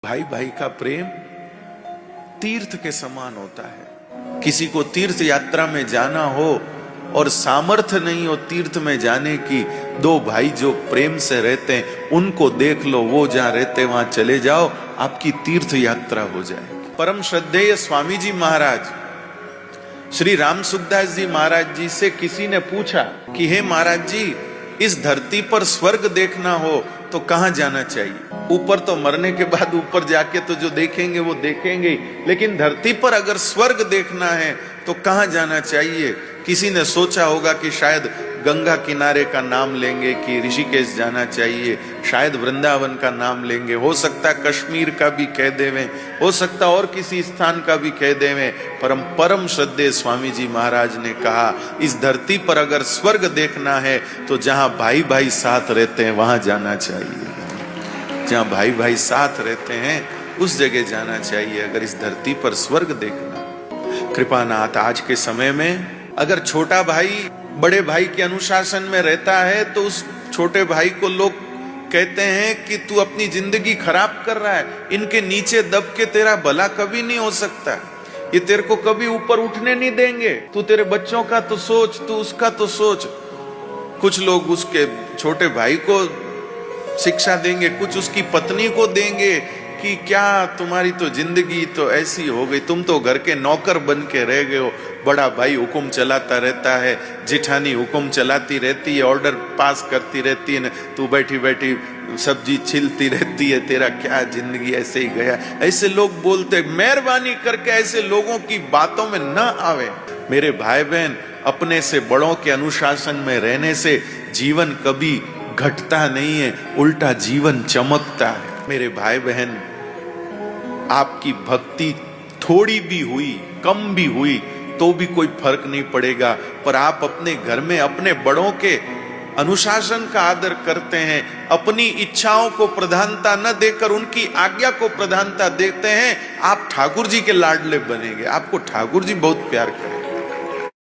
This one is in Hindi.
भाई भाई का प्रेम तीर्थ के समान होता है। किसी को तीर्थ यात्रा में जाना हो और सामर्थ्य नहीं हो तीर्थ में जाने की, दो भाई जो प्रेम से रहते हैं उनको देख लो, वो जहां रहते वहां चले जाओ, आपकी तीर्थ यात्रा हो जाएगी। परम श्रद्धेय स्वामी जी महाराज श्री राम सुखदास जी महाराज जी से किसी ने पूछा कि हे महाराज जी, इस धरती पर स्वर्ग देखना हो तो कहां जाना चाहिए? ऊपर तो मरने के बाद ऊपर जाके तो जो देखेंगे वो देखेंगे, लेकिन धरती पर अगर स्वर्ग देखना है तो कहां जाना चाहिए? किसी ने सोचा होगा कि शायद गंगा किनारे का नाम लेंगे, कि ऋषिकेश जाना चाहिए, शायद वृंदावन का नाम लेंगे, हो सकता है कश्मीर का भी कह देवें, हो सकता और किसी स्थान का भी कह देवें। परम श्रद्धेय स्वामी जी महाराज ने कहा, इस धरती पर अगर स्वर्ग देखना है तो जहां भाई भाई साथ रहते हैं वहां जाना चाहिए। जहां भाई भाई साथ रहते हैं उस जगह जाना चाहिए अगर इस धरती पर स्वर्ग देखना। कृपानाथ, आज के समय में अगर छोटा भाई बड़े भाई के अनुशासन में रहता है तो उस छोटे भाई को लोग कहते हैं कि तू अपनी जिंदगी खराब कर रहा है, इनके नीचे दब के तेरा भला कभी नहीं हो सकता, ये तेरे को कभी ऊपर उठने नहीं देंगे, तू तेरे बच्चों का तो सोच, तू उसका तो सोच। कुछ लोग उसके छोटे भाई को शिक्षा देंगे, कुछ उसकी पत्नी को देंगे कि क्या तुम्हारी तो जिंदगी तो ऐसी हो गई, तुम तो घर के नौकर बन के रह गए हो, बड़ा भाई हुक्म चलाता रहता है, जिठानी हुक्म चलाती रहती है, ऑर्डर पास करती रहती है, तू बैठी बैठी सब्जी छिलती रहती है, तेरा क्या जिंदगी ऐसे ही गया। ऐसे लोग बोलते, मेहरबानी करके ऐसे लोगों की बातों में न आवे। मेरे भाई बहन, अपने से बड़ों के अनुशासन में रहने से जीवन कभी घटता नहीं है, उल्टा जीवन चमकता है। मेरे भाई बहन, आपकी भक्ति थोड़ी भी हुई, कम भी हुई तो भी कोई फर्क नहीं पड़ेगा, पर आप अपने घर में अपने बड़ों के अनुशासन का आदर करते हैं, अपनी इच्छाओं को प्रधानता न देकर उनकी आज्ञा को प्रधानता देते हैं, आप ठाकुर जी के लाडले बनेंगे, आपको ठाकुर जी बहुत प्यार करेंगे।